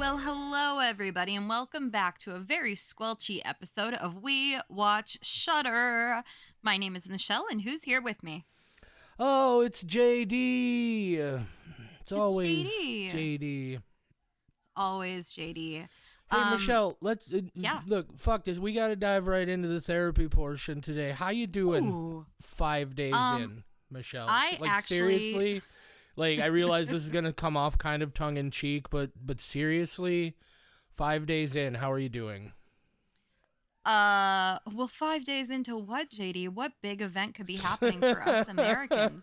Well, hello everybody, and welcome back to a very squelchy episode of We Watch Shudder. My name is Michelle, and who's here with me? Oh, it's JD. It's always JD. JD. Always JD. Hey, Michelle, let's yeah. look. Fuck this. We got to dive right into the therapy portion today. How you doing? Ooh. 5 days in, Michelle. I actually seriously. Like, I realize this is gonna come off kind of tongue in cheek, but seriously, 5 days in, how are you doing? Well, 5 days into what, JD? What big event could be happening for us Americans?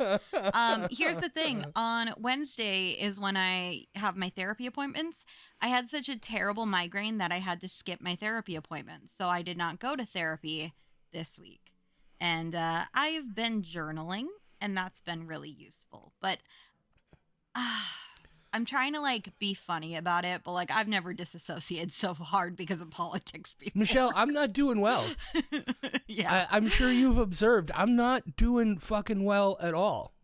Here's the thing. On Wednesday is when I have my therapy appointments. I had such a terrible migraine that I had to skip my therapy appointments. So I did not go to therapy this week. And I've been journaling, and that's been really useful. But I'm trying to be funny about it, but I've never disassociated so hard because of politics before. Michelle, I'm not doing well. Yeah. I'm sure you've observed. I'm not doing fucking well at all.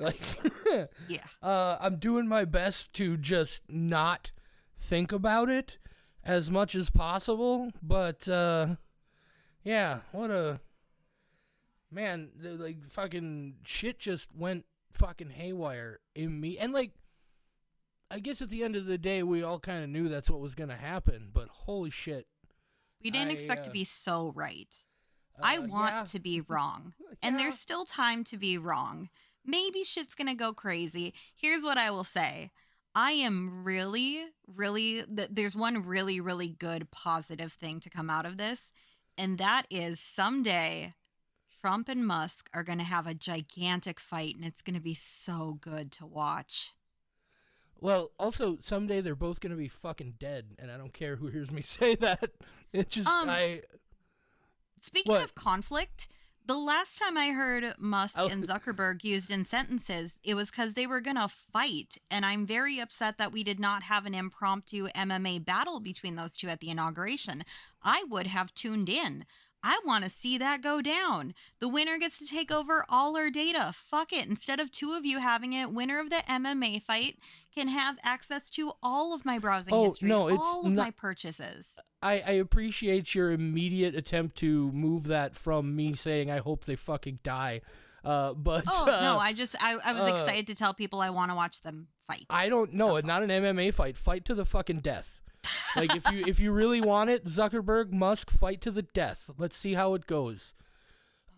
Yeah. I'm doing my best to just not think about it as much as possible, but yeah, what a man, fucking shit just went fucking haywire in me. And I guess at the end of the day we all kind of knew that's what was going to happen, but holy shit. We didn't expect to be so right. I want to be wrong. And there's still time to be wrong. Maybe shit's going to go crazy. Here's what I will say. I am really, there's one really, really good positive thing to come out of this. And that is someday Trump and Musk are going to have a gigantic fight, and it's going to be so good to watch. Well, also, someday they're both going to be fucking dead, and I don't care who hears me say that. It's just, Speaking of conflict, the last time I heard Musk and Zuckerberg used in sentences, it was because they were going to fight, and I'm very upset that we did not have an impromptu MMA battle between those two at the inauguration. I would have tuned in. I want to see that go down. The winner gets to take over all our data. Fuck it. Instead of two of you having it, winner of the MMA fight can have access to all of my browsing history, all of my purchases. I appreciate your immediate attempt to move that from me saying I hope they fucking die. No, I was excited to tell people I want to watch them fight. I don't know. It's not an MMA fight. Fight to the fucking death. If you really want it, Zuckerberg, Musk, fight to the death. Let's see how it goes.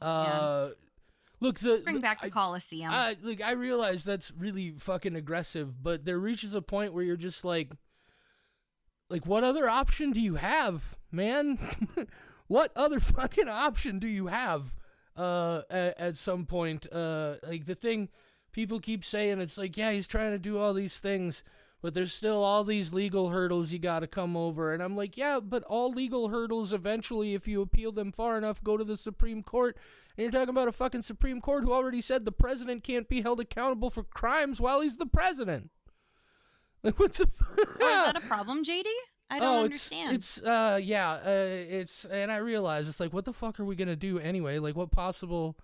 Look, bring back the Coliseum. I realize that's really fucking aggressive, but there reaches a point where you're just like, what other option do you have, man? What other fucking option do you have? At some point, the thing people keep saying, it's yeah, he's trying to do all these things, but there's still all these legal hurdles you got to come over. And I'm yeah, but all legal hurdles eventually, if you appeal them far enough, go to the Supreme Court. And you're talking about a fucking Supreme Court who already said the president can't be held accountable for crimes while he's the president. What the fuck? Is that a problem, JD? I don't understand. It's and I realize it's what the fuck are we going to do anyway? What possible...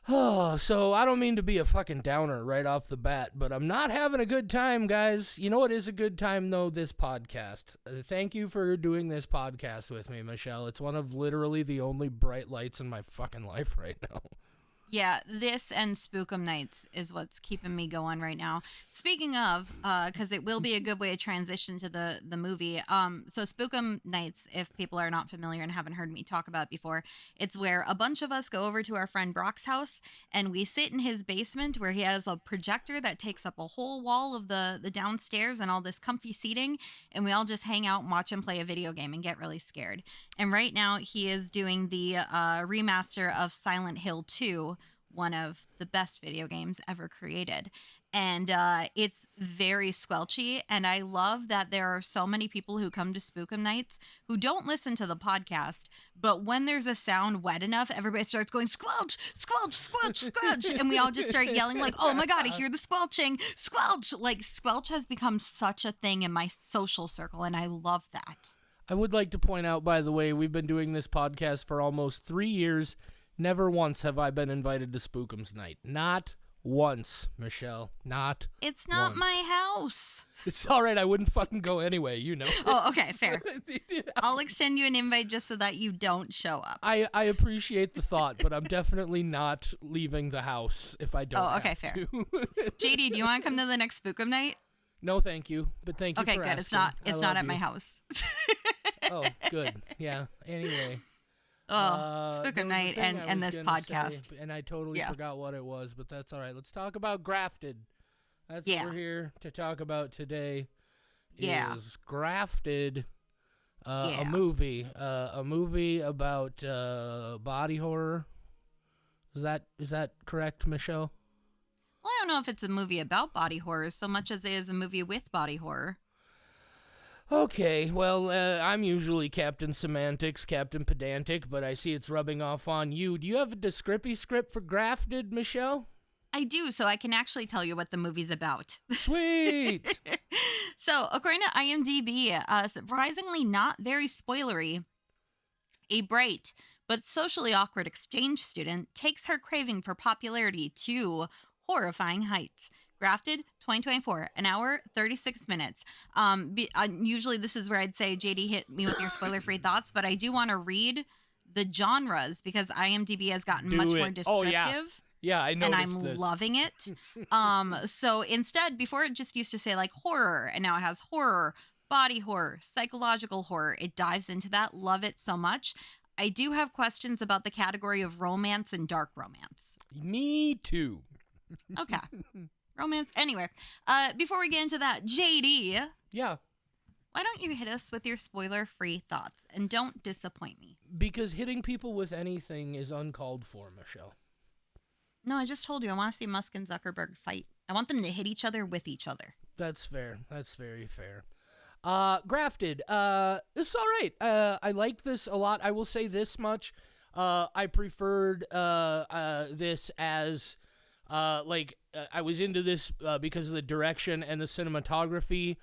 Oh, so I don't mean to be a fucking downer right off the bat, but I'm not having a good time, guys. You know what is a good time, though? This podcast. Thank you for doing this podcast with me, Michelle. It's one of literally the only bright lights in my fucking life right now. Yeah, this and Spookum Nights is what's keeping me going right now. Speaking of, because it will be a good way to transition to the movie. So Spookum Nights, if people are not familiar and haven't heard me talk about it before, it's where a bunch of us go over to our friend Brock's house and we sit in his basement where he has a projector that takes up a whole wall of the downstairs and all this comfy seating, and we all just hang out and watch him play a video game and get really scared. And right now he is doing the remaster of Silent Hill 2, one of the best video games ever created. And it's very squelchy. And I love that there are so many people who come to Spookum Nights who don't listen to the podcast. But when there's a sound wet enough, everybody starts going, squelch, squelch, squelch, squelch. And we all just start yelling oh my God, I hear the squelching, squelch. Squelch has become such a thing in my social circle. And I love that. I would like to point out, by the way, we've been doing this podcast for almost 3 years. Never once have I been invited to Spookum's Night. Not once, Michelle. Not It's not once. my house. It's all right. I wouldn't fucking go anyway, you know. Oh, okay, fair. I'll extend you an invite just so that you don't show up. I appreciate the thought, but I'm definitely not leaving the house if I don't Oh, okay, have fair. to. JD, do you want to come to the next Spookum night? No, thank you. But thank you Okay, for good. asking. It's not I not love at you. my house. Oh, good. Yeah. Anyway. Oh, there Spookum was a night thing I and was this gonna say, podcast. and I totally Yeah. forgot what it was, but that's all right. Let's talk about Grafted. That's Yeah. what we're here to talk about today. Yeah. Is Grafted Yeah. a movie about body horror? Is that correct, Michelle? Well, I don't know if it's a movie about body horror so much as it is a movie with body horror. Okay, well, I'm usually Captain Semantics, Captain Pedantic, but I see it's rubbing off on you. Do you have a descripty script for Grafted, Michelle? I do, so I can actually tell you what the movie's about. Sweet! So, according to IMDb, surprisingly not very spoilery, a bright but socially awkward exchange student takes her craving for popularity to horrifying heights. Grafted, 2024, an hour, 36 minutes. Usually this is where I'd say, JD, hit me with your spoiler-free thoughts, but I do want to read the genres because IMDb has gotten much more descriptive. Oh, yeah. Yeah, I noticed and I'm this. loving it. So instead, before it just used to say like horror, and now it has horror, body horror, psychological horror. It dives into that. Love it so much. I do have questions about the category of romance and dark romance. Me too. Okay. Romance. Anyway, before we get into that, JD, Yeah, why don't you hit us with your spoiler-free thoughts and don't disappoint me? because hitting people with anything is uncalled for, Michelle. No, I just told you I want to see Musk and Zuckerberg fight. I want them to hit each other with each other. That's fair. That's very fair. Grafted. It's all right. I liked this a lot. I will say this much. I preferred this as I was into this because of the direction and the cinematography.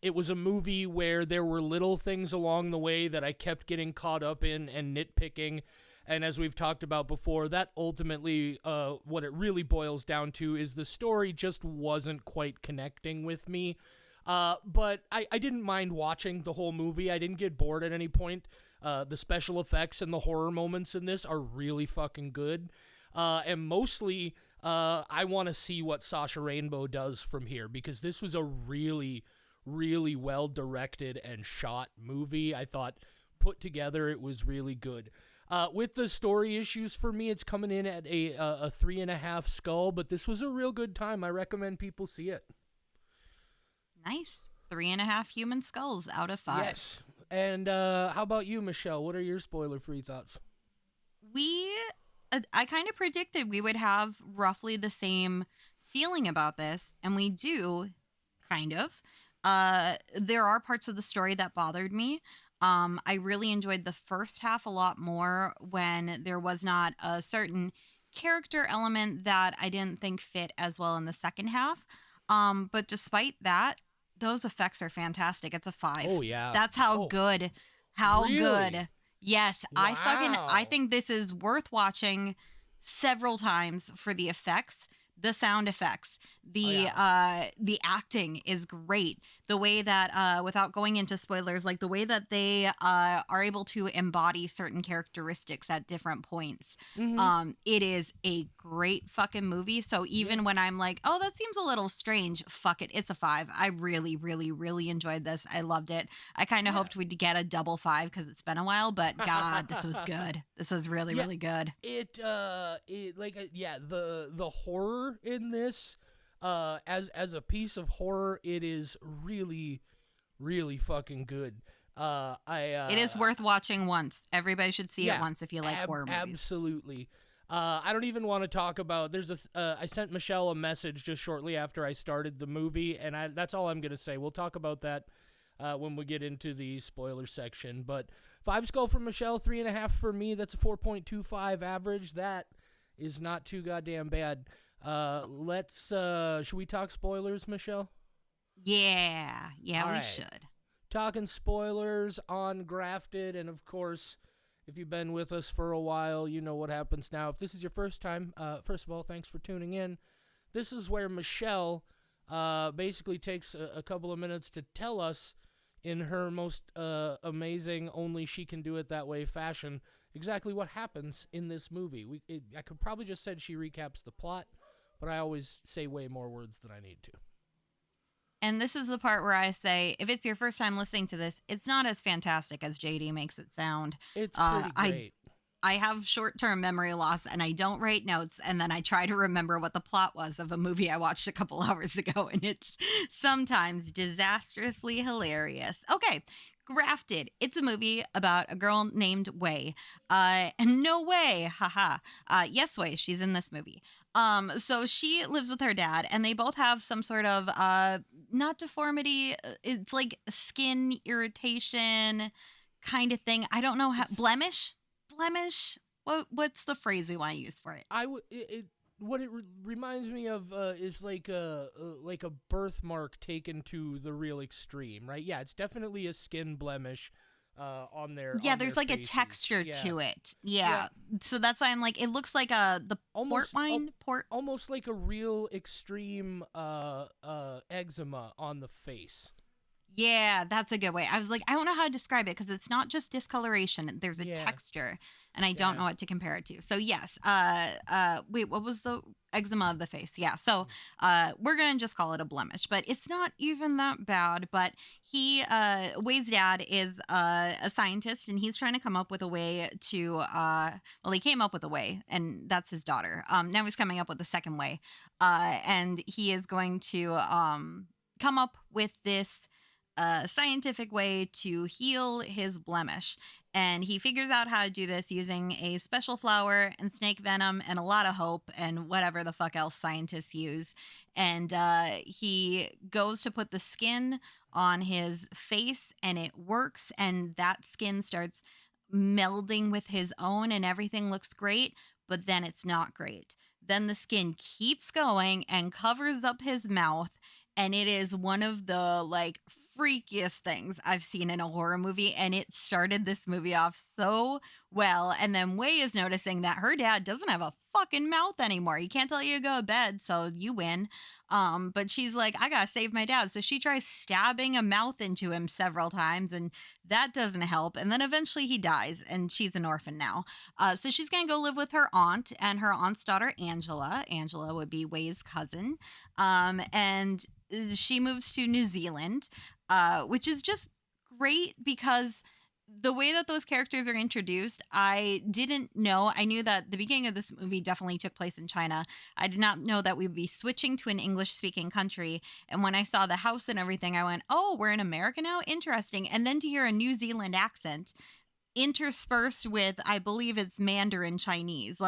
It was a movie where there were little things along the way that I kept getting caught up in and nitpicking. And as we've talked about before, that ultimately, what it really boils down to is the story just wasn't quite connecting with me. But I didn't mind watching the whole movie. I didn't get bored at any point. The special effects and the horror moments in this are really fucking good. And mostly, I want to see what Sasha Rainbow does from here, because this was a really, really well-directed and shot movie. I thought put together, it was really good. With the story issues for me, it's coming in at a 3.5 skull, but this was a real good time. I recommend people see it. Nice. 3.5 human skulls out of 5. Yes. And how about you, Michelle? What are your spoiler-free thoughts? I kind of predicted we would have roughly the same feeling about this, and we do, kind of. There are parts of the story that bothered me. I really enjoyed the first half a lot more when there was not a certain character element that I didn't think fit as well in the second half. But despite that, those effects are fantastic. It's a 5. Oh, yeah. That's how good. How Really? good. Yes, Wow. I think this is worth watching several times for the effects, the sound effects, the acting is great. The way that without going into spoilers, like the way that they are able to embody certain characteristics at different points. Mm-hmm. It is a great fucking movie. So even when I'm like, oh, that seems a little strange, fuck it, it's a 5. I really, really, really enjoyed this. I loved it. I kind of hoped we'd get a double 5 because it's been a while, but God, this was good. This was really, really good. The horror in this, as a piece of horror, it is really, really fucking good. It is worth watching once. Everybody should see it once if you like horror movies. Absolutely. I don't even want to talk about. I sent Michelle a message just shortly after I started the movie, and that's all I'm gonna say. We'll talk about that when we get into the spoiler section. But 5 skull for Michelle, 3.5 for me. That's a 4.25 average. That is not too goddamn bad. Should we talk spoilers, Michelle? Yeah, All we right. should. Talking spoilers on Grafted, and of course, If you've been with us for a while, you know what happens now. If this is your first time, first of all, thanks for tuning in. This is where Michelle basically takes a couple of minutes to tell us in her most amazing, only she can do it that way fashion, exactly what happens in this movie. I could probably just said she recaps the plot, but I always say way more words than I need to. And this is the part where I say, if it's your first time listening to this, it's not as fantastic as JD makes it sound. It's pretty great. I have short-term memory loss, and I don't write notes, and then I try to remember what the plot was of a movie I watched a couple hours ago, and it's sometimes disastrously hilarious. Okay, Grafted. It's a movie about a girl named Wei. And no way, haha. Yes, Wei, she's in this movie. So she lives with her dad, and they both have some sort of not deformity. It's like skin irritation kind of thing. I don't know how blemish. What's the phrase we want to use for it? What it reminds me of is like a birthmark taken to the real extreme, right? Yeah, it's definitely a skin blemish on their there's like faces. A texture to it. Yeah. So that's why I'm like, it looks like the almost, port wine almost like a real extreme eczema on the face. Yeah, that's a good way. I was like, I don't know how to describe it because it's not just discoloration. There's a texture, and I don't know what to compare it to. So yes, wait, what was the eczema of the face? Yeah, so we're gonna just call it a blemish, but it's not even that bad. But Wei's dad is a scientist, and he's trying to come up with a way to, well, he came up with a way, and that's his daughter. Now he's coming up with a second way, and he is going to come up with this scientific way to heal his blemish. And he figures out how to do this using a special flower and snake venom and a lot of hope and whatever the fuck else scientists use. And he goes to put the skin on his face, and it works. And that skin starts melding with his own, and everything looks great. But then it's not great. Then the skin keeps going and covers up his mouth. And it is one of the freakiest things I've seen in a horror movie, and it started this movie off so well. And then Wei is noticing that her dad doesn't have a fucking mouth anymore. He can't tell you to go to bed, so you win. But she's like, I gotta save my dad. So she tries stabbing a mouth into him several times, and that doesn't help. And then eventually he dies, and she's an orphan now. So she's gonna go live with her aunt and her aunt's daughter, Angela. Angela would be Wei's cousin. And she moves to New Zealand, which is just great because the way that those characters are introduced, I didn't know. I knew that the beginning of this movie definitely took place in China. I did not know that we would be switching to an English-speaking country. And when I saw the house and everything, I went, oh, we're in America now? Interesting. And then to hear a New Zealand accent interspersed with, I believe it's Mandarin Chinese,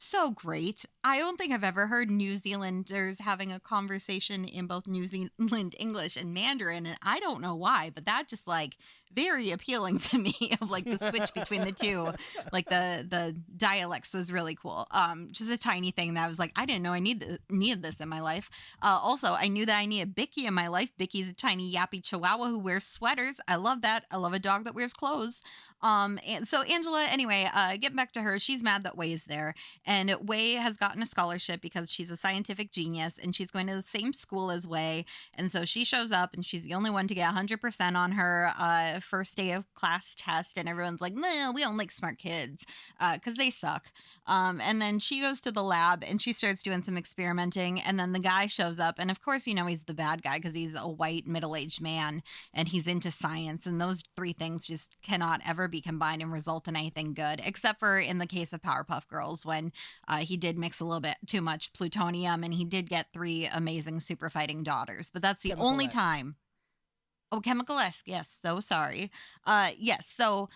so great. I don't think I've ever heard New Zealanders having a conversation in both New Zealand English and Mandarin, and I don't know why, but that just very appealing to me of the switch between the two. The dialects was really cool. Just a tiny thing that I was like, I didn't know I needed this in my life. Also, I knew that I needed Bicky in my life. Bicky's a tiny yappy chihuahua who wears sweaters. I love that. I love a dog that wears clothes. And so Angela, anyway, getting back to her, she's mad that Wei is there. And Wei has gotten a scholarship because she's a scientific genius, and she's going to the same school as Wei. And so she shows up, and she's the only one to get 100% on her first day of class test. And everyone's like, no, we don't like smart kids because they suck. And then she goes to the lab, and she starts doing some experimenting. And then the guy shows up. And of course, he's the bad guy because he's a white middle-aged man, and he's into science. And those three things just cannot ever be combined and result in anything good, except for in the case of Powerpuff Girls, when he did mix a little bit too much plutonium, and he did get 3 amazing super fighting daughters. But that's the only time. Oh, chemical-esque. Yes. So sorry. Yes. So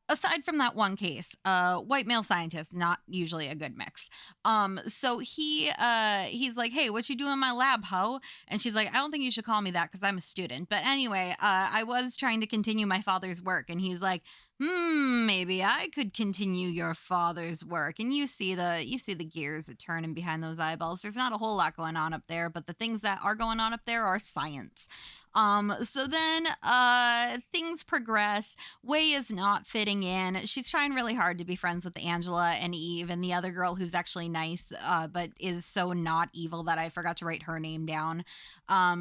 aside from that one case, white male scientist, not usually a good mix. So he's like, hey, what you doing in my lab, ho? And she's like, I don't think you should call me that because I'm a student. But anyway, I was trying to continue my father's work. And he's like, maybe I could continue your father's work. And you see the gears turning behind those eyeballs. There's not a whole lot going on up there, but the things that are going on up there are science. So then things progress. Wei is not fitting in. She's trying really hard to be friends with Angela and Eve and the other girl who's actually nice, but is so not evil that I forgot to write her name down.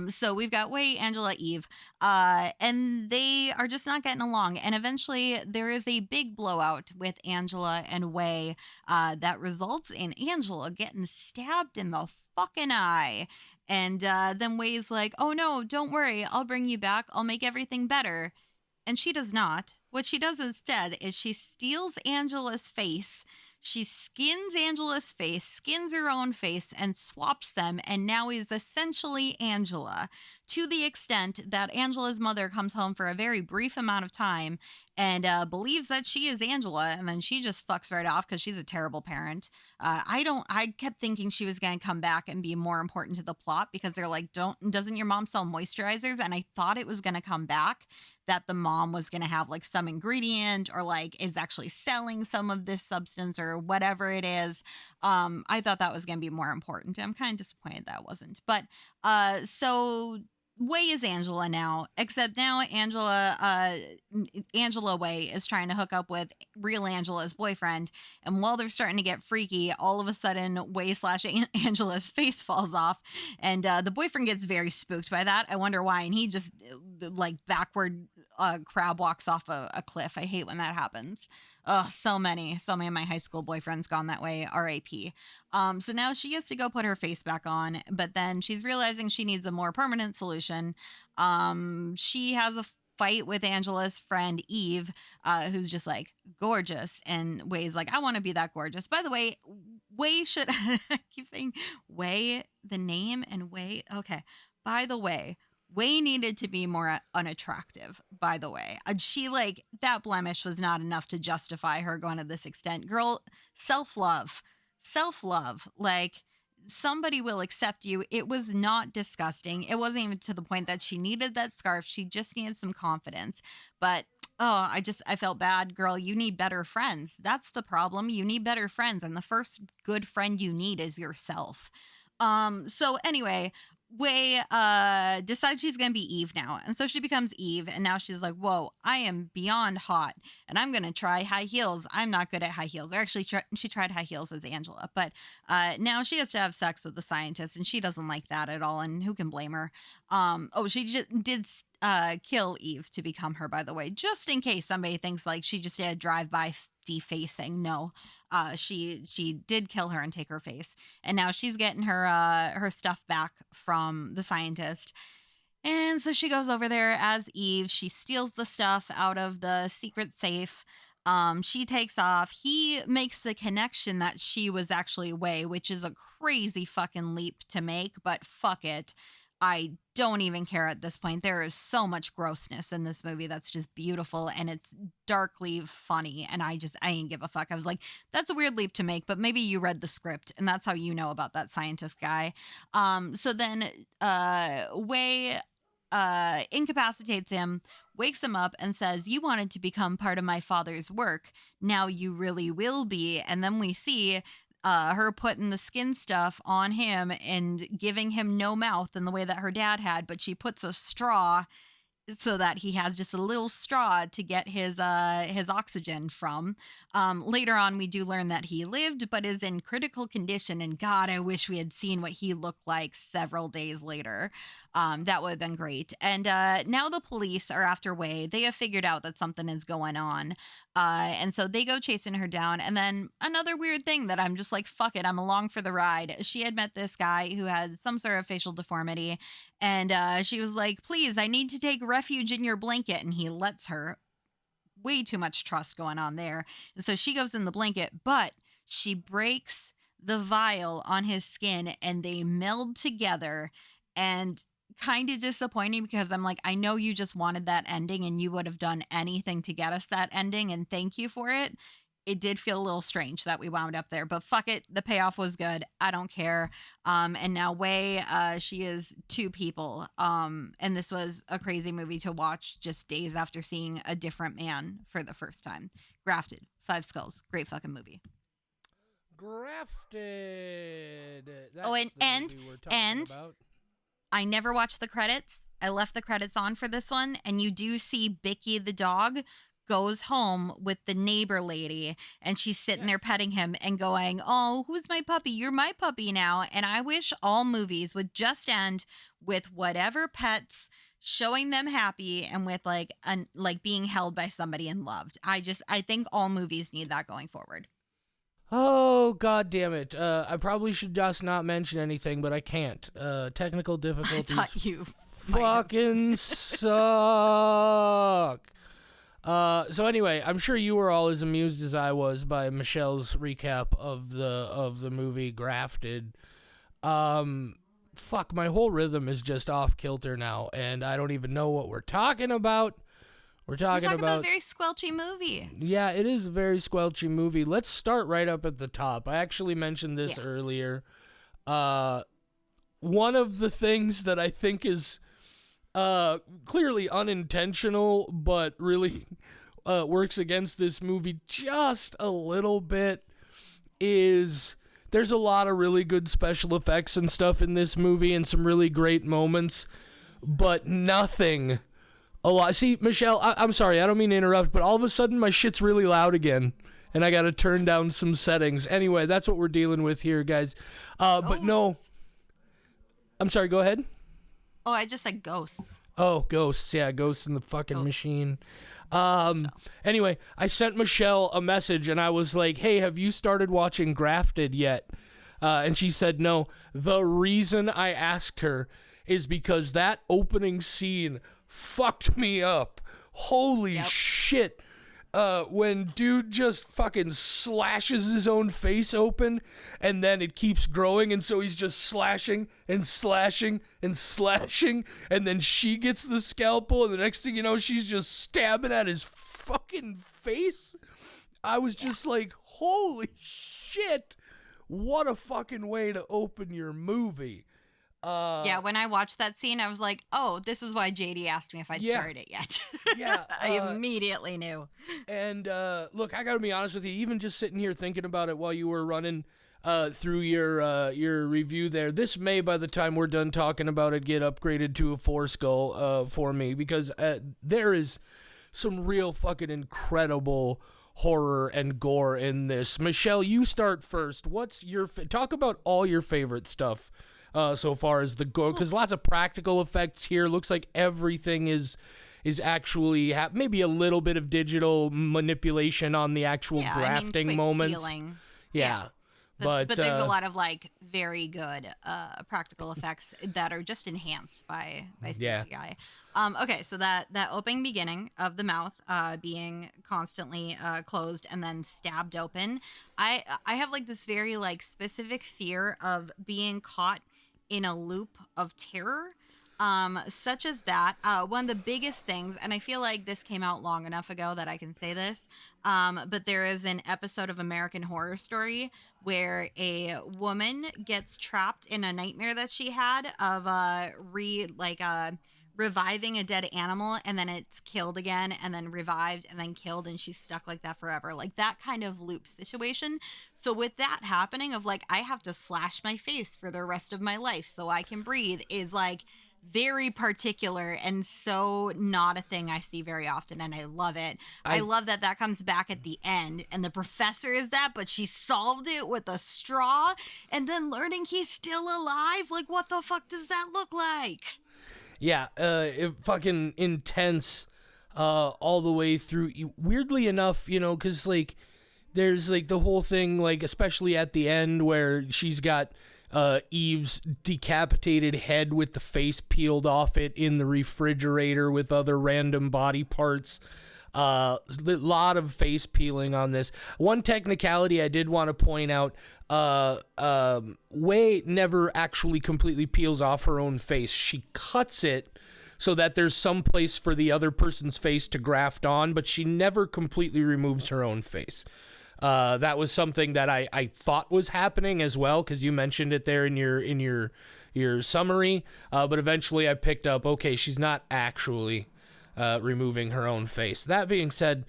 So we've got Wei, Angela, Eve, and they are just not getting along. And eventually there is a big blowout with Angela and Wei that results in Angela getting stabbed in the fucking eye. And then Wei's like, oh no, don't worry. I'll bring you back. I'll make everything better. And she does not. What she does instead is she steals Angela's face. She skins Angela's face, skins her own face, and swaps them, and now is essentially Angela, to the extent that Angela's mother comes home for a very brief amount of time and believes that she is Angela, and then she just fucks right off because she's a terrible parent. I kept thinking she was going to come back and be more important to the plot because they're like, doesn't your mom sell moisturizers? And I thought it was going to come back that the mom was going to have like some ingredient or like is actually selling some of this substance or whatever it is. I thought that was going to be more important. I'm kind of disappointed that wasn't. But so Wei is Angela now, except now Angela Wei is trying to hook up with real Angela's boyfriend. And while they're starting to get freaky, all of a sudden Wei slash Angela's face falls off. And the boyfriend gets very spooked by that. I wonder why. And he just like backward crab walks off a cliff. I hate when that happens. Oh, so many of my high school boyfriends gone that way. R.A.P. So now she has to go put her face back on, but then she's realizing she needs a more permanent solution. She has a fight with Angela's friend Eve, who's just like gorgeous, and Wei's like, I want to be that gorgeous. By the way, Wei should I keep saying Wei, the name, and Wei. Okay. By the way, Wei needed to be more unattractive, by the way. She, like, that blemish was not enough to justify her going to this extent. Girl, self-love. Self-love. Like, somebody will accept you. It was not disgusting. It wasn't even to the point that she needed that scarf. She just needed some confidence. But, oh, I felt bad. Girl, you need better friends. That's the problem. You need better friends. And the first good friend you need is yourself. So anyway, Wei decides she's gonna be Eve now, and so she becomes Eve, and now she's like, whoa, I am beyond hot, and I'm gonna try high heels. I'm not good at high heels. Or actually, she tried high heels as Angela, but now she has to have sex with the scientist, and she doesn't like that at all, and who can blame her? Oh, she just did kill Eve to become her, by the way, just in case somebody thinks like she just did a drive-by defacing. No, she did kill her and take her face, and now she's getting her stuff back from the scientist. And so she goes over there as Eve. She steals the stuff out of the secret safe. She takes off. He makes the connection that she was actually Wei, which is a crazy fucking leap to make, but fuck it. I don't even care at this point. There is so much grossness in this movie that's just beautiful, and it's darkly funny, and I ain't give a fuck. I was like, that's a weird leap to make, but maybe you read the script and that's how you know about that scientist guy. So then Wei incapacitates him, wakes him up, and says, you wanted to become part of my father's work. Now you really will be. And then we see her putting the skin stuff on him and giving him no mouth in the way that her dad had, but she puts a straw so that he has just a little straw to get his oxygen from. Later on, we do learn that he lived, but is in critical condition. And God, I wish we had seen what he looked like several days later. That would have been great. And now the police are after Wei. They have figured out that something is going on. And so they go chasing her down. And then another weird thing that I'm just like, fuck it, I'm along for the ride. She had met this guy who had some sort of facial deformity. And she was like, please, I need to take refuge in your blanket. And he lets her. Way too much trust going on there. And so she goes in the blanket, but she breaks the vial on his skin and they meld together. And kind of disappointing because I'm like, I know you just wanted that ending and you would have done anything to get us that ending, and thank you for it. it did feel a little strange that we wound up there, but fuck it. The payoff was good. I don't care. And now Wei, she is two people. And this was a crazy movie to watch just days after seeing a different man for the first time. Grafted, 5 Skulls, great fucking movie. Grafted. That's Oh, and the movie we're talking about. I never watched the credits. I left the credits on for this one, and you do see Bicky the dog goes home with the neighbor lady, and she's sitting there petting him and going, "Oh, who's my puppy? You're my puppy now." And I wish all movies would just end with whatever pets showing them happy and with like being held by somebody and loved. I think all movies need that going forward. Oh, god damn it. I probably should just not mention anything, but I can't. Technical difficulties I thought you fucking suck. So anyway, I'm sure you were all as amused as I was by Michelle's recap of the movie Grafted. Fuck, my whole rhythm is just off kilter now, and I don't even know what we're talking about. We're talking about a very squelchy movie. Yeah, it is a very squelchy movie. Let's start right up at the top. I actually mentioned this earlier. One of the things that I think is clearly unintentional, but really works against this movie just a little bit, is there's a lot of really good special effects and stuff in this movie and some really great moments, but nothing a lot. See, Michelle, I'm sorry, I don't mean to interrupt, but all of a sudden my shit's really loud again, and I got to turn down some settings. Anyway, that's what we're dealing with here, guys. But no, I'm sorry, go ahead. Oh, I just said ghosts. Oh, ghosts. Yeah, ghosts in the fucking machine. Anyway, I sent Michelle a message, and I was like, hey, have you started watching Grafted yet? And she said no. The reason I asked her is because that opening scene fucked me up. Holy shit. When dude just fucking slashes his own face open, and then it keeps growing, and so he's just slashing and slashing and slashing, and then she gets the scalpel, and the next thing you know, she's just stabbing at his fucking face. I was just like, holy shit, what a fucking way to open your movie. When I watched that scene, I was like, oh, this is why JD asked me if I'd started it yet. I immediately knew. And look, I gotta be honest with you, even just sitting here thinking about it while you were running through your review there, this may, by the time we're done talking about it, get upgraded to a 4 skull for me, because there is some real fucking incredible horror and gore in this. Michelle, you start first. What's your talk about all your favorite stuff so far as the gore, because lots of practical effects here. Looks like everything is actually maybe a little bit of digital manipulation on the actual grafting moments. But there's a lot of like very good practical effects that are just enhanced by CGI. Okay, so that opening beginning of the mouth being constantly closed and then stabbed open, I have like this very like specific fear of being caught in a loop of terror, such as that. One of the biggest things, and I feel like this came out long enough ago that I can say this, but there is an episode of American Horror Story where a woman gets trapped in a nightmare that she had of reviving a dead animal, and then it's killed again, and then revived, and then killed, and she's stuck like that forever. Like that kind of loop situation. So with that happening of like, I have to slash my face for the rest of my life so I can breathe, is like very particular and so not a thing I see very often, and I love it. I love that comes back at the end, and the professor is that, but she solved it with a straw, and then learning he's still alive. Like, what the fuck does that look like? Yeah, fucking intense all the way through. Weirdly enough, you know, because, like, there's, like, the whole thing, like, especially at the end where she's got Eve's decapitated head with the face peeled off it in the refrigerator with other random body parts. A lot of face peeling on this. One technicality I did want to point out, Wei never actually completely peels off her own face. She cuts it so that there's some place for the other person's face to graft on, but she never completely removes her own face. That was something that I thought was happening as well, because you mentioned it there in your summary. But eventually I picked up, okay, she's not actually removing her own face. That being said,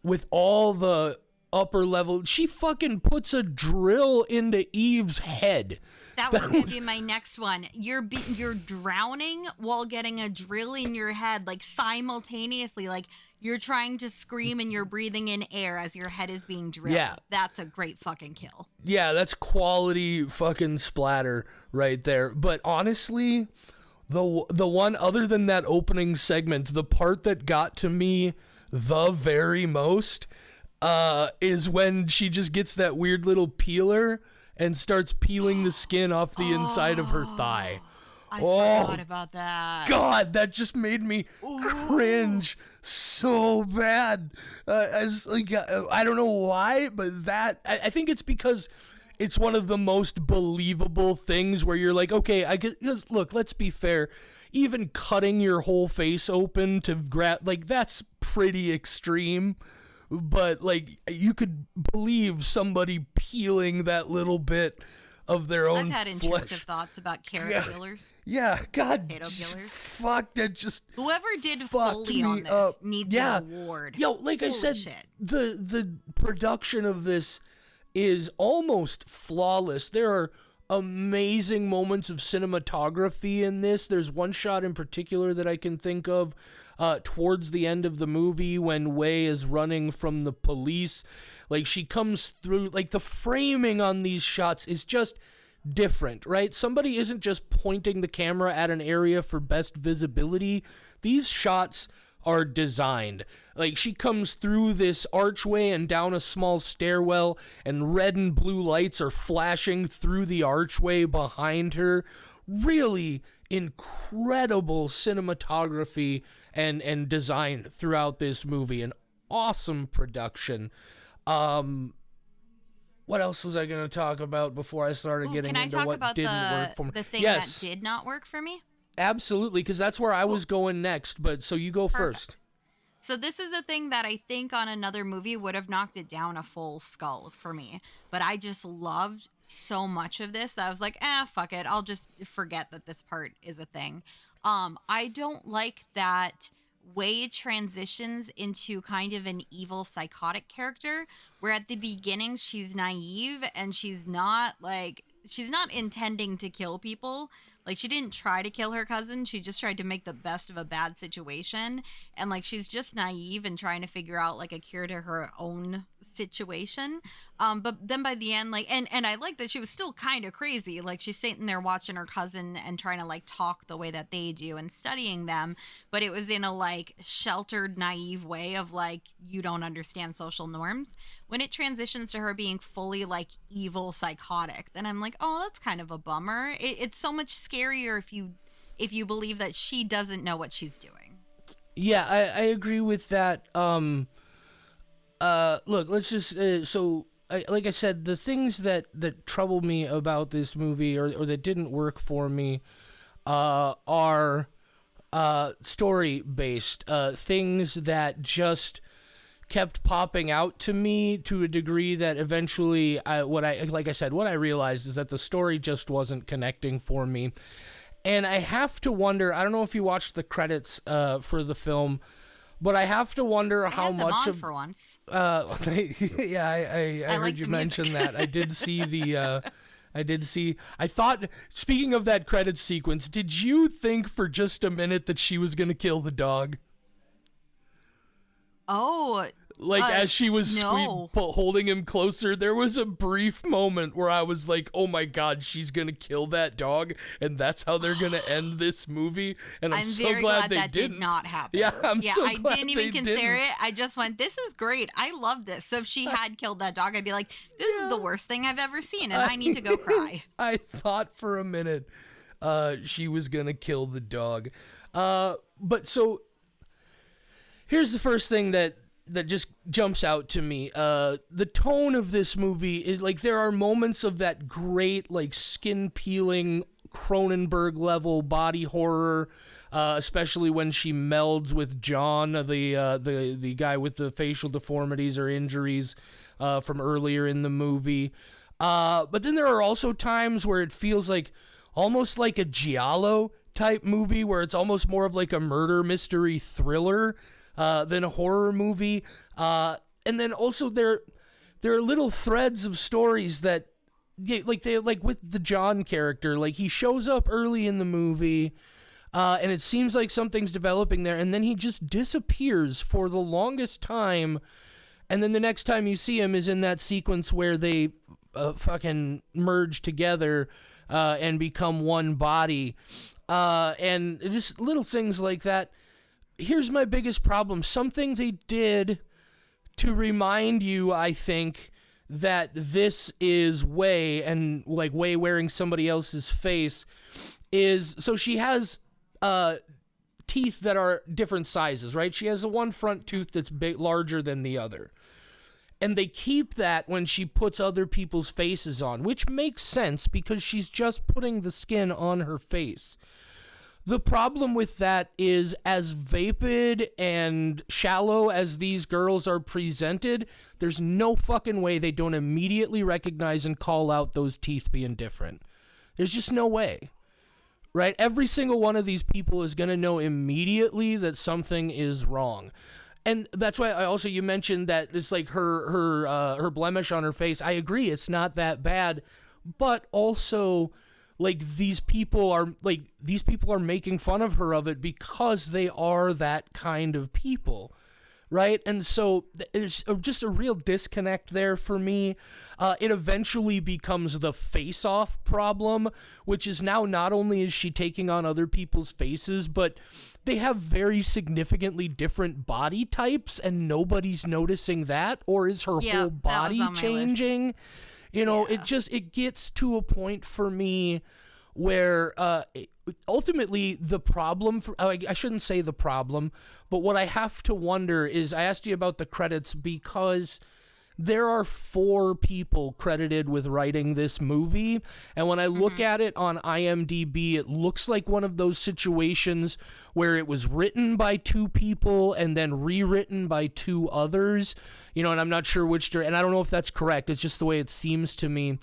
with all the upper level, she fucking puts a drill into Eve's head. That was going to be my next one. You're drowning while getting a drill in your head, like simultaneously. Like you're trying to scream and you're breathing in air as your head is being drilled. Yeah. That's a great fucking kill. Yeah, that's quality fucking splatter right there. But honestly, the one other than that opening segment, the part that got to me the very most is when she just gets that weird little peeler and starts peeling the skin off the inside of her thigh. I forgot about that. God, that just made me cringe so bad. I don't know why, but I think it's because it's one of the most believable things where you're like, okay, I guess, look, let's be fair. Even cutting your whole face open to grab, like, that's pretty extreme. But, like, you could believe somebody peeling that little bit of their own flesh. I've had intrusive thoughts about carrot killers. Yeah, God, potato killers. Fuck, that just whoever did Foley on this needs an award. Yo, like Holy I said, shit. the production of this is almost flawless. There are amazing moments of cinematography in this. There's one shot in particular that I can think of towards the end of the movie when Wei is running from the police. Like, she comes through, like, the framing on these shots is just different, right? Somebody isn't just pointing the camera at an area for best visibility. These shots are designed. Like, she comes through this archway and down a small stairwell, and red and blue lights are flashing through the archway behind her. Really incredible cinematography and design throughout this movie. An awesome production. What else was I going to talk about before I started getting into what didn't work for me? The thing that did not work for me? Absolutely, because that's where I was going next, but so you go first. So this is a thing that I think on another movie would have knocked it down a full skull for me. But I just loved so much of this. I was like, fuck it. I'll just forget that this part is a thing. I don't like that Wei transitions into kind of an evil psychotic character where at the beginning she's naive and she's not intending to kill people. Like, she didn't try to kill her cousin. She just tried to make the best of a bad situation. And, like, she's just naive and trying to figure out, like, a cure to her own situation. But then by the end, like, and I like that she was still kind of crazy. Like, she's sitting there watching her cousin and trying to, like, talk the way that they do and studying them. But it was in a, like, sheltered, naive way of, like, you don't understand social norms. When it transitions to her being fully, like, evil psychotic, then I'm like, oh, that's kind of a bummer. It's so much scarier if you believe that she doesn't know what she's doing. Yeah, I agree with that. Look, let's just like I said, the things that trouble me about this movie or that didn't work for me are story based things that just kept popping out to me to a degree that eventually what I realized is that the story just wasn't connecting for me. And I have to wonder, I don't know if you watched the credits for the film, but I have to wonder how much of for once. I heard you mention that. I did see I thought, speaking of that credit sequence, did you think for just a minute that she was going to kill the dog? Oh, like as she was holding him closer, there was a brief moment where I was like, "Oh my God, she's gonna kill that dog," and that's how they're gonna end this movie. And I'm so very glad they that didn't. did not happen. Yeah, I'm so glad I didn't even consider didn't. it. I just went, "This is great. I love this." So if she had killed that dog, I'd be like, "This is the worst thing I've ever seen, and I need to go cry." I thought for a minute she was gonna kill the dog, but so here's the first thing that just jumps out to me. The tone of this movie is like there are moments of that great like skin peeling Cronenberg level body horror, especially when she melds with John, the guy with the facial deformities or injuries, from earlier in the movie. But then there are also times where it feels like almost like a giallo type movie, where it's almost more of like a murder mystery thriller than a horror movie. And then also there are little threads of stories that, like with the John character, like he shows up early in the movie, and it seems like something's developing there, and then he just disappears for the longest time, and then the next time you see him is in that sequence where they fucking merge together and become one body, and just little things like that. Here's my biggest problem. Something they did to remind you, I think, that this is Way, and like Way wearing somebody else's face, is, so she has teeth that are different sizes, right? She has the one front tooth that's larger than the other. And they keep that when she puts other people's faces on, which makes sense because she's just putting the skin on her face. The problem with that is, as vapid and shallow as these girls are presented, there's no fucking way they don't immediately recognize and call out those teeth being different. There's just no way. Right? Every single one of these people is going to know immediately that something is wrong. And that's why you mentioned that it's like her blemish on her face. I agree, it's not that bad, but also, like, these people are making fun of her of it because they are that kind of people, right? And so there's just a real disconnect there for me. It eventually becomes the face-off problem, which is now not only is she taking on other people's faces, but they have very significantly different body types, and nobody's noticing that, or is her whole body changing? You know, it gets to a point for me where ultimately the problem, I shouldn't say the problem, but what I have to wonder is, I asked you about the credits because there are 4 people credited with writing this movie, and when I look at it on IMDb, it looks like one of those situations where it was written by 2 people and then rewritten by 2 others, you know, and I'm not sure which, and I don't know if that's correct, it's just the way it seems to me.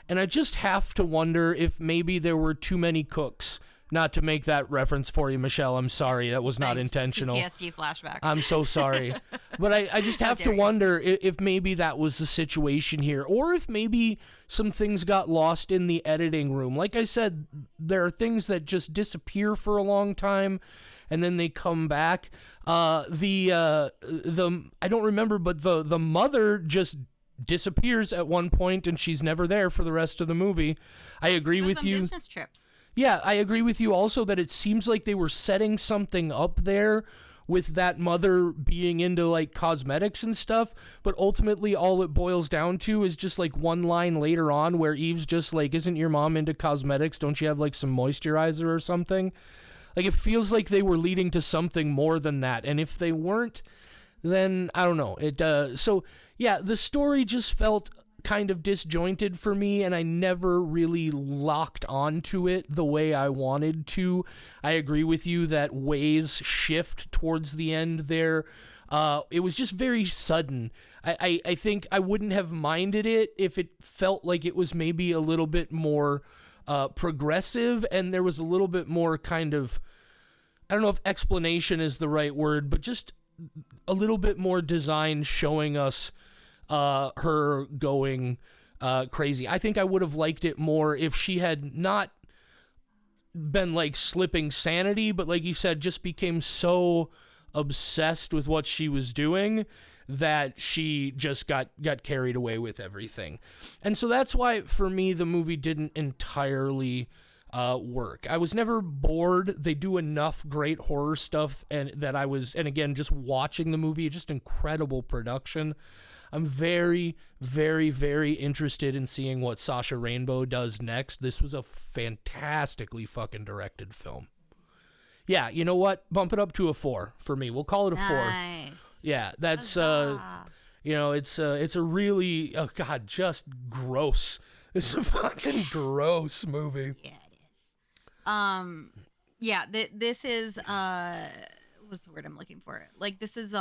And I just have to wonder if maybe there were too many cooks. Not to make that reference for you, Michelle. I'm sorry. That was not intentional. PTSD flashback. I'm so sorry. But I just have to wonder if maybe that was the situation here, or if maybe some things got lost in the editing room. Like I said, there are things that just disappear for a long time, and then they come back. I don't remember, but the mother just disappears at one point, and she's never there for the rest of the movie. I agree with you. Business trips. Yeah, I agree with you also that it seems like they were setting something up there with that mother being into like cosmetics and stuff, but ultimately all it boils down to is just like one line later on where Eve's just like, "Isn't your mom into cosmetics? Don't you have like some moisturizer or something?" Like, it feels like they were leading to something more than that, and if they weren't, then I don't know. So yeah, the story just felt kind of disjointed for me, and I never really locked onto it the way I wanted to. I agree with you that Way's shift towards the end there, it was just very sudden. I think I wouldn't have minded it if it felt like it was maybe a little bit more progressive, and there was a little bit more kind of, I don't know if explanation is the right word, but just a little bit more design showing us her going crazy. I think I would have liked it more if she had not been like slipping sanity, but like you said, just became so obsessed with what she was doing that she just got carried away with everything. And so that's why for me the movie didn't entirely work. I was never bored. They do enough great horror stuff, and again, just watching the movie, just incredible production. I'm very, very, very interested in seeing what Sasha Rainbow does next. This was a fantastically fucking directed film. Yeah, you know what? Bump it up to a 4 for me. We'll call it a 4. Nice. Yeah, that's it's a really, oh God, just gross. It's a fucking gross movie. Yeah, it is. Yeah, this is what's the word I'm looking for? Like, this is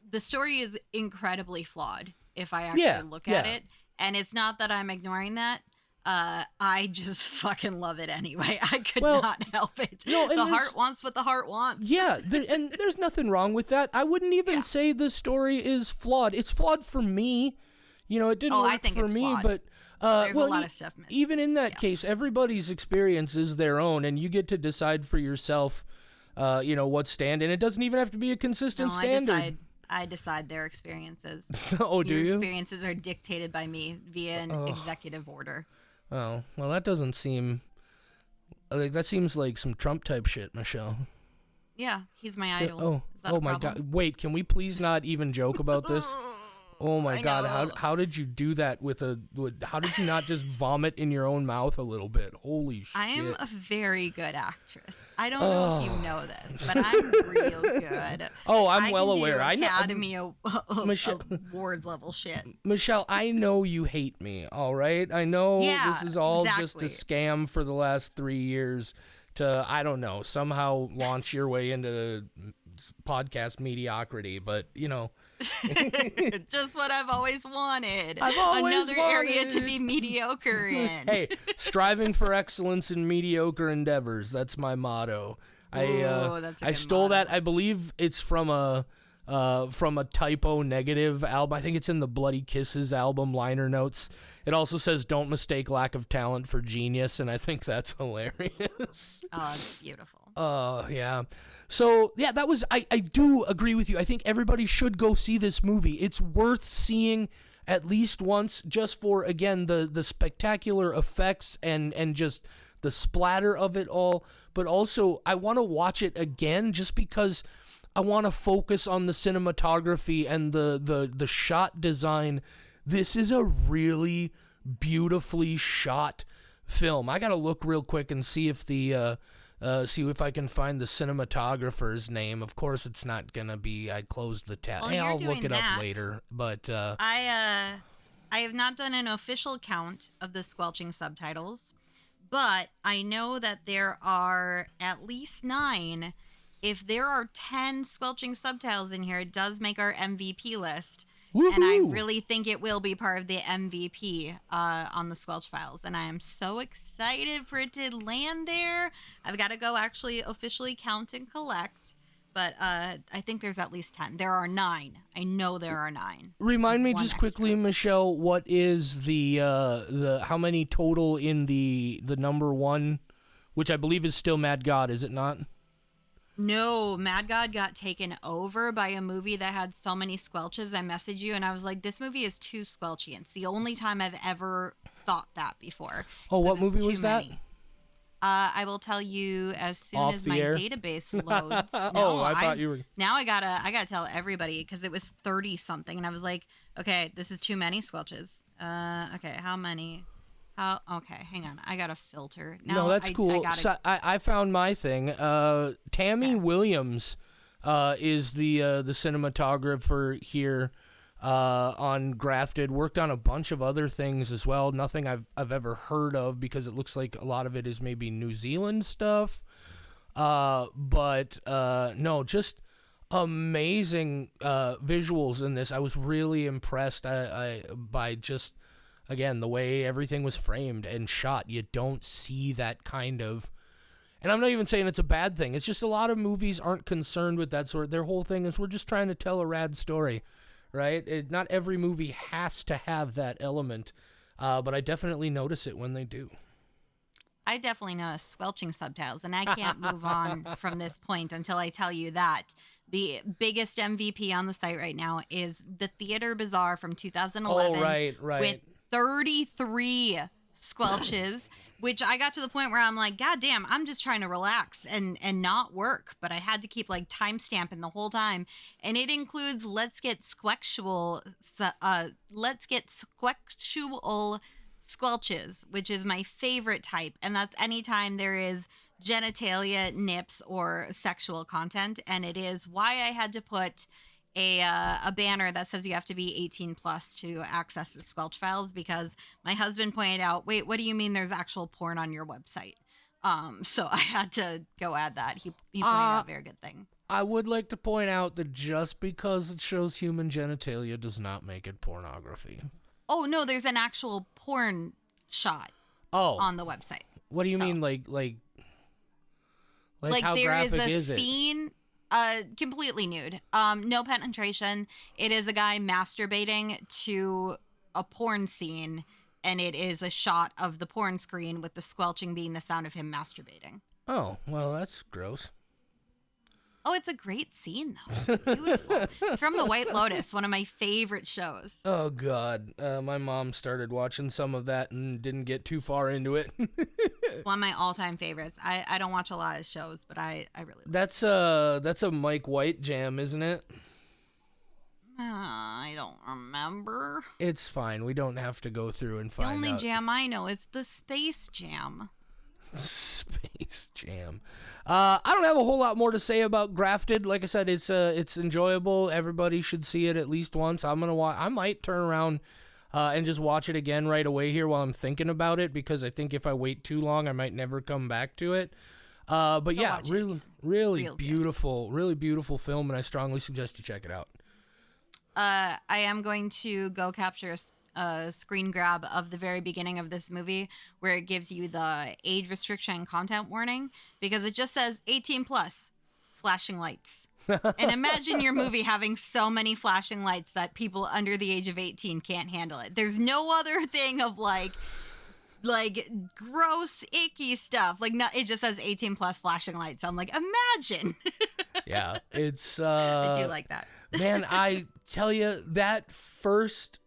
the story is incredibly flawed if I Yeah, actually look at yeah. it. And it's not that I'm ignoring that. I just fucking love it anyway. I could Well, not help it. no, and The there's- heart wants what the heart wants. Yeah, and there's nothing wrong with that. I wouldn't even Yeah. say the story is flawed. It's flawed for me. You know, it didn't Oh, I work think for it's me, flawed. but There's well, a lot of stuff missing. even in that case, everybody's experience is their own, and you get to decide for yourself. You know what stand, and it doesn't even have to be a consistent No, standard. I decide their experiences. Oh, do Your you? experiences are dictated by me via an executive order. Oh, well, that doesn't seem like that seems like some Trump type shit, Michelle. Yeah, he's my idol. Oh, Is that oh a my problem? God! Wait, can we please not even joke about this? Oh my I God! know. How did you do that how did you not just vomit in your own mouth a little bit? Holy shit! I am a very good actress. I don't know if you know this, but I'm real good. Oh, I'm I well can aware. Do I know. Academy Michelle- Awards level shit. Michelle, I know you hate me. All right, I know Yeah, this is all exactly. just a scam for the last 3 years to I don't know somehow launch your way into podcast mediocrity, but you know. Just what I've always wanted. I've always Another area to wanted. be mediocre in. Hey, striving for excellence in mediocre endeavors. That's my motto. Ooh, that's a I good stole motto. that. I believe it's from a Typo Negative album. I think it's in the Bloody Kisses album liner notes. It also says, "Don't mistake lack of talent for genius," and I think that's hilarious. Oh, it's beautiful. Yeah. So, yeah, that was, I do agree with you. I think everybody should go see this movie. It's worth seeing at least once just for, again, the spectacular effects and just the splatter of it all. But also, I want to watch it again just because I want to focus on the cinematography and the shot design. This is a really beautifully shot film. I got to look real quick and see if see if I can find the cinematographer's name. Of course, it's not gonna be. I closed the tab. While Hey, you're I'll look doing it up that, later. But I have not done an official count of the squelching subtitles, but I know that there are at least 9. If there are 10 squelching subtitles in here, it does make our MVP list. And I Woohoo! really think it will be part of the MVP on the Squelch Files. And I am so excited for it to land there. I've got to go actually officially count and collect. But I think there's at least 10. There are 9. I know there are 9. Remind me One just extra. quickly, Michelle. What is the how many total in the number 1, which I believe is still Mad God, is it not? No, Mad God got taken over by a movie that had so many squelches. I messaged you and I was like, this movie is too squelchy. It's the only time I've ever thought that before. Oh, what It was movie was too that? many. I will tell you as soon Off as the my air? database loads. Oh, No, I thought you were. Now I gotta tell everybody because it was 30 something, and I was like, okay, this is too many squelches. Okay, how many? Okay, hang on, I gotta filter. Now No, that's cool. I gotta, So I found my thing. Tammy Williams is the cinematographer here on Grafted. Worked on a bunch of other things as well. Nothing I've ever heard of because it looks like a lot of it is maybe New Zealand stuff. But no, just amazing visuals in this. I was really impressed by just, again, the way everything was framed and shot. You don't see that kind of, and I'm not even saying it's a bad thing. It's just a lot of movies aren't concerned with that sort. Their whole thing is we're just trying to tell a rad story, right? Not every movie has to have that element, but I definitely notice it when they do. I definitely know squelching subtitles, and I can't move on from this point until I tell you that the biggest MVP on the site right now is the Theater Bazaar from 2011. Oh, right. With 33 squelches, which I got to the point where I'm like, God damn, I'm just trying to relax and not work. But I had to keep like time stamping the whole time. And it includes let's get squelchual squelches, which is my favorite type. And that's anytime there is genitalia, nips, or sexual content. And it is why I had to put a banner that says you have to be 18 plus to access the Squelch Files, because my husband pointed out, wait, what do you mean there's actual porn on your website? So I had to go add that. He pointed out a very good thing. I would like to point out that just because it shows human genitalia does not make it pornography. Oh no, there's an actual porn shot on the website. What do you mean, like how there graphic is is a scene completely nude. No penetration. It is a guy masturbating to a porn scene, and it is a shot of the porn screen with the squelching being the sound of him masturbating. Oh, well, that's gross. Oh, it's a great scene, though. It's beautiful. It's from The White Lotus, one of my favorite shows. Oh, God. My mom started watching some of that and didn't get too far into it. It's one of my all-time favorites. I don't watch a lot of shows, but I really like it. That's a Mike White jam, isn't it? I don't remember. It's fine. We don't have to go through and find out. The only jam I know is the Space Jam. Space Jam. I don't have a whole lot more to say about Grafted. Like I said, it's enjoyable. Everybody should see it at least once. I might turn around and just watch it again right away here while I'm thinking about it, because I think if I wait too long, I might never come back to it. But yeah, really beautiful film, and I strongly suggest you check it out. I am going to go capture a screen grab of the very beginning of this movie where it gives you the age restriction and content warning, because it just says 18 plus, flashing lights. And imagine your movie having so many flashing lights that people under the age of 18 can't handle it. There's no other thing of like gross, icky stuff. Like, no, it just says 18 plus flashing lights. I'm like, imagine. Yeah, it's I do like that. Man, I tell you, that first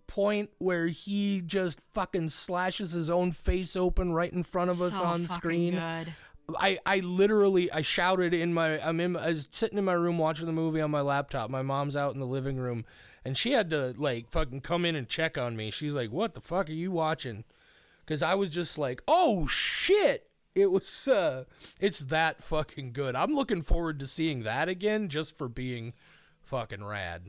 point where he just fucking slashes his own face open right in front of us on screen. Good. I literally shouted I was sitting in my room watching the movie on my laptop. My mom's out in the living room, and she had to like fucking come in and check on me. She's like, "What the fuck are you watching?" Because I was just like, "Oh shit!" It was it's that fucking good. I'm looking forward to seeing that again just for being fucking rad.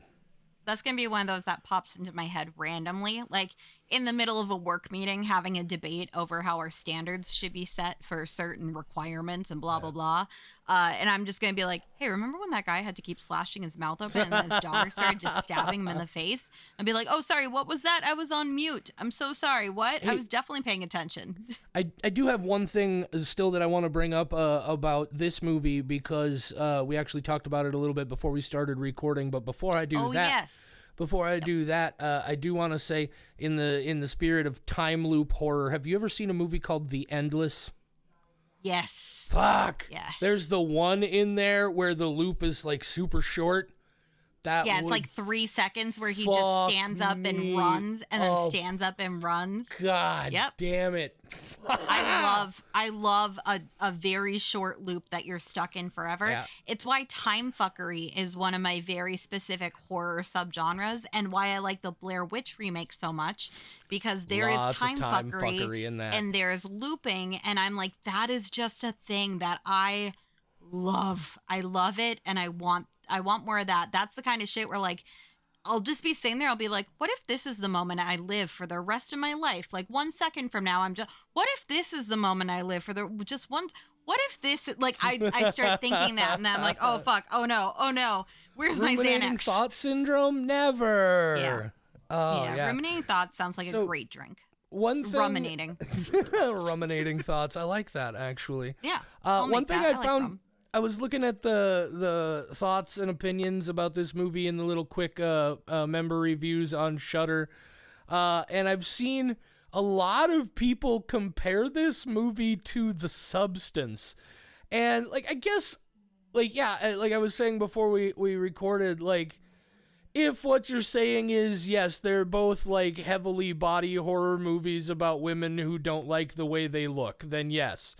That's going to be one of those that pops into my head randomly, like in the middle of a work meeting, having a debate over how our standards should be set for certain requirements and blah, blah, blah. And I'm just going to be like, hey, remember when that guy had to keep slashing his mouth open and his daughter started just stabbing him in the face? And be like, oh, sorry, what was that? I was on mute. I'm so sorry. What? Hey, I was definitely paying attention. I do have one thing still that I want to bring up about this movie, because we actually talked about it a little bit before we started recording. But before I do Before I do that, I do want to say, in the spirit of time loop horror, have you ever seen a movie called The Endless? Yes. Fuck. Yes. There's the one in there where the loop is like super short. It's like 3 seconds where he just stands up and runs, and then stands up and runs. God damn it. I love a very short loop that you're stuck in forever. Yeah. It's why time fuckery is one of my very specific horror subgenres, and why I like the Blair Witch remake so much, because there is time fuckery in that. And there's looping, and I'm like, that is just a thing that I love. I love it, and I want more of that. That's the kind of shit where, like, I'll just be sitting there. I'll be like, what if this is the moment I live for the rest of my life? Like 1 second from now, what if this is the moment I live for what if this, like, I start thinking that, and then I'm like, oh, fuck. Oh, no. Where's my Xanax? Thought syndrome? Never. Yeah. Ruminating thoughts sounds like a great drink. One thing. Ruminating. Ruminating thoughts. I like that, actually. Yeah. One thing I found. I was looking at the thoughts and opinions about this movie in the little quick member reviews on Shudder, and I've seen a lot of people compare this movie to The Substance, and like I guess, like like I was saying before we recorded, like, if what you're saying is, yes, they're both like heavily body horror movies about women who don't like the way they look, then yes,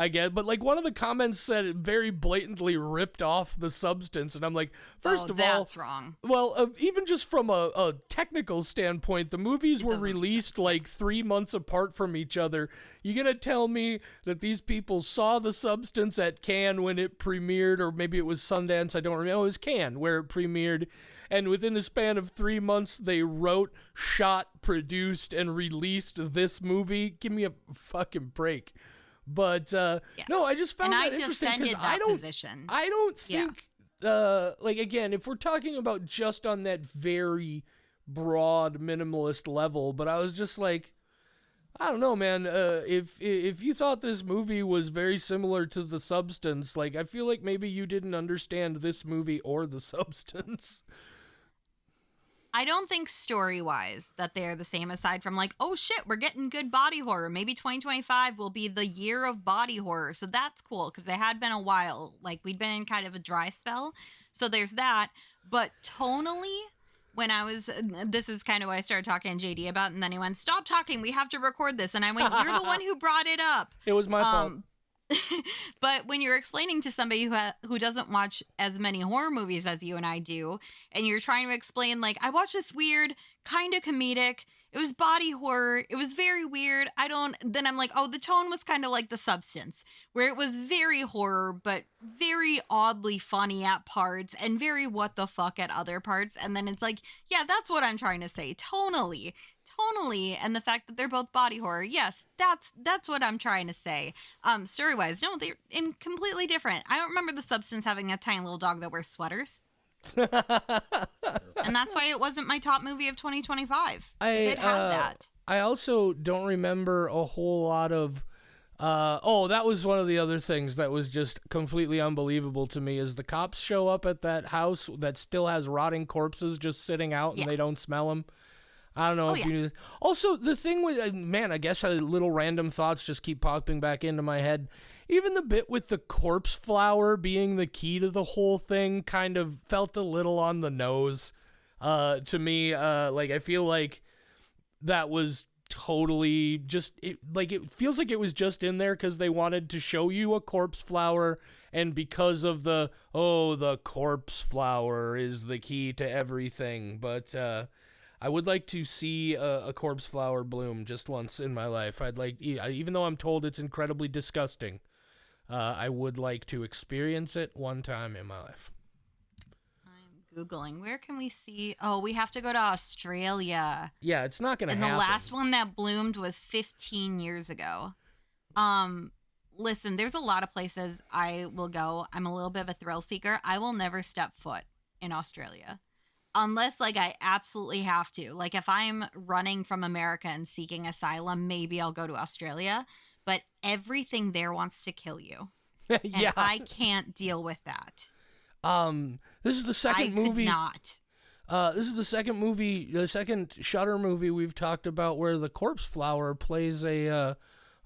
I get, but like one of the comments said it very blatantly ripped off The Substance, and I'm like, first of all, that's wrong. Well, even just from a technical standpoint, the movies were released like 3 months apart from each other. You gonna tell me that these people saw The Substance at Cannes when it premiered, or maybe it was Sundance, I don't remember. It was Cannes where it premiered, and within the span of 3 months, they wrote, shot, produced, and released this movie? Give me a fucking break. But no, I just found that interesting because position. I don't think like, again, if we're talking about just on that very broad minimalist level, but I was just like, I don't know, man. If you thought this movie was very similar to The Substance, like, I feel like maybe you didn't understand this movie or The Substance. I don't think story-wise that they're the same, aside from like, oh shit, we're getting good body horror. Maybe 2025 will be the year of body horror. So that's cool, because it had been a while. Like, we'd been in kind of a dry spell. So there's that. But tonally, when I was, this is kind of what I started talking to JD about, and then he went, stop talking, we have to record this. And I went, you're the one who brought it up. It was my fault. But when you're explaining to somebody who doesn't watch as many horror movies as you and I do, and you're trying to explain, like, I watched this weird, kind of comedic, it was body horror, it was very weird, then I'm like, oh, the tone was kind of like The Substance, where it was very horror, but very oddly funny at parts, and very what the fuck at other parts, and then it's like, yeah, that's what I'm trying to say, tonally, and the fact that they're both body horror, yes, that's what I'm trying to say. Story-wise, no, they're completely different. I don't remember The Substance having a tiny little dog that wears sweaters. And that's why it wasn't my top movie of 2025. It had that. I also don't remember a whole lot of that was one of the other things that was just completely unbelievable to me, is the cops show up at that house that still has rotting corpses just sitting out and they don't smell them. I don't know if you knew this. Also, the thing with, man, I guess little random thoughts just keep popping back into my head. Even the bit with the corpse flower being the key to the whole thing kind of felt a little on the nose to me. Like, I feel like that was totally just, it feels like it was just in there because they wanted to show you a corpse flower, and because of the corpse flower is the key to everything. But I would like to see a corpse flower bloom just once in my life. I'd like, even though I'm told it's incredibly disgusting, I would like to experience it one time in my life. I'm Googling. Where can we see? Oh, we have to go to Australia. Yeah, it's not going to happen. And the last one that bloomed was 15 years ago. Listen, there's a lot of places I will go. I'm a little bit of a thrill seeker. I will never step foot in Australia. Unless, like, I absolutely have to. Like, if I'm running from America and seeking asylum, maybe I'll go to Australia. But everything there wants to kill you. Yeah. And I can't deal with that. This is the second movie. I could not. This is the second Shudder movie we've talked about where the corpse flower plays a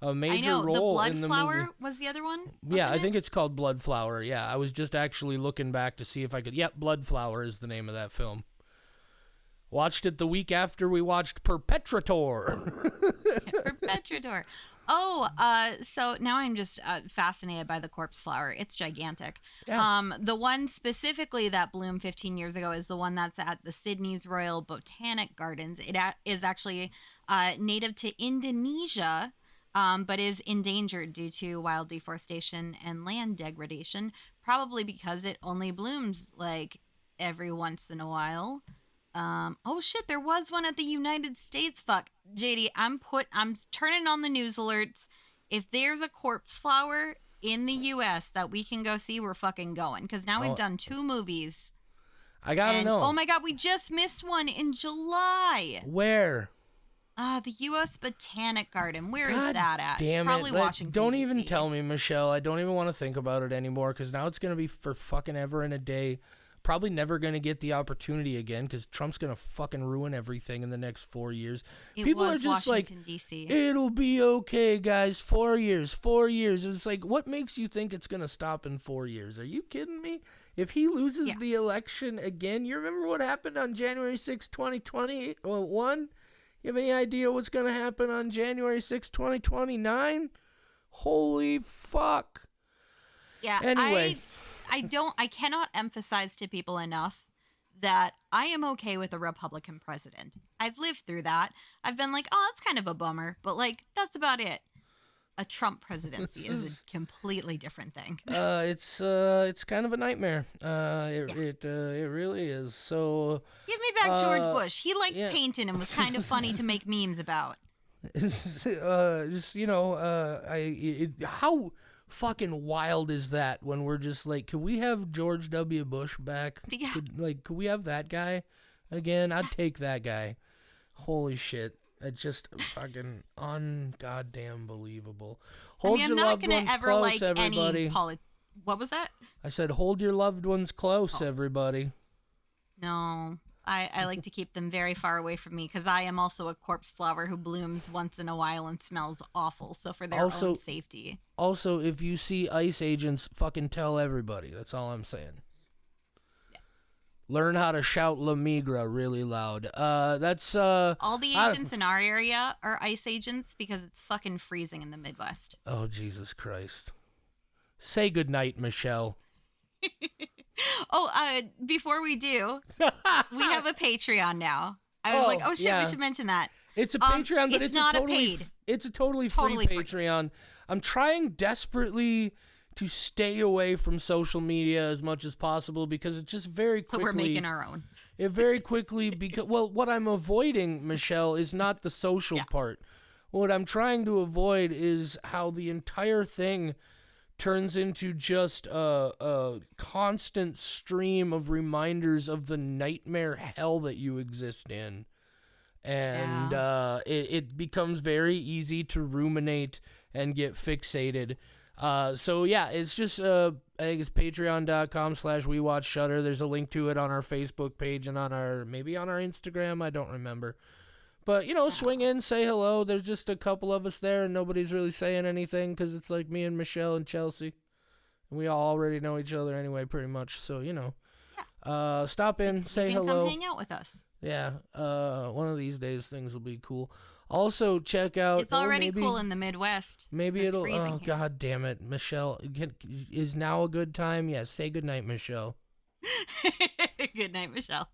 major role. The blood in the flower movie. Was the other one? Yeah, I think it's called Blood Flower. Yeah, I was just actually looking back to see if I could. Yep, Blood Flower is the name of that film. Watched it the week after we watched Perpetrator. Perpetrator. Oh, so now I'm just fascinated by the corpse flower. It's gigantic. Yeah. The one specifically that bloomed 15 years ago is the one that's at the Sydney's Royal Botanic Gardens. It is actually native to Indonesia, but is endangered due to wild deforestation and land degradation, probably because it only blooms like every once in a while. Oh shit, there was one at the United States. Fuck, JD, I'm turning on the news alerts. If there's a corpse flower in the US that we can go see, we're fucking going. Because now we've done 2 movies. I gotta know. Oh my god, we just missed one in July. Where? The U.S. Botanic Garden. Where is that at? Damn Probably it. Washington, Don't DC. even tell me, Michelle. I don't even want to think about it anymore because now it's going to be for fucking ever and a day. Probably never going to get the opportunity again because Trump's going to fucking ruin everything in the next 4 years. People are just Washington, like, DC. It'll be okay, guys. 4 years, 4 years. It's like, what makes you think it's going to stop in 4 years? Are you kidding me? If he loses the election again, you remember what happened on January 6, 2021? You have any idea what's going to happen on January 6, 2029? Holy fuck. Yeah, anyway. I cannot emphasize to people enough that I am okay with a Republican president. I've lived through that. I've been like, oh, that's kind of a bummer, but like, that's about it. A Trump presidency is a completely different thing. It's kind of a nightmare. It really is. So give me back George Bush. He liked painting and was kind of funny to make memes about. How fucking wild is that when we're just like, can we have George W. Bush back? Yeah. Could we have that guy again? I'd take that guy. Holy shit. It's just fucking ungoddamn believable. Hold I'm your not loved gonna ones ever close, like everybody. any What was that? I said, hold your loved ones close, everybody. No. I like to keep them very far away from me because I am also a corpse flower who blooms once in a while and smells awful. So for their own safety. Also, if you see ICE agents, fucking tell everybody. That's all I'm saying. Yeah. Learn how to shout La Migra really loud. That's all the agents in our area are ICE agents because it's fucking freezing in the Midwest. Oh, Jesus Christ. Say goodnight, Michelle. Before we do, we have a Patreon now. I was like, oh shit, we should mention that. It's a Patreon, but it's not a totally, paid. It's a totally free Patreon. I'm trying desperately to stay away from social media as much as possible because it just very quickly. So we're making our own. It very quickly what I'm avoiding, Michelle, is not the social part. What I'm trying to avoid is how the entire thing turns into just a constant stream of reminders of the nightmare hell that you exist in. And it becomes very easy to ruminate and get fixated. It's just, I think it's patreon.com/WeWatchShudder. There's a link to it on our Facebook page and maybe on our Instagram. I don't remember. But, swing in, say hello. There's just a couple of us there, and nobody's really saying anything because it's like me and Michelle and Chelsea. And we all already know each other anyway, pretty much. So, stop in, say hello. Come hang out with us. Yeah, one of these days things will be cool. Also, check out... It's already cool in the Midwest. Maybe it'll... Oh, here. God damn it. Michelle, is now a good time? Yes, say goodnight, Michelle. Good night, Michelle.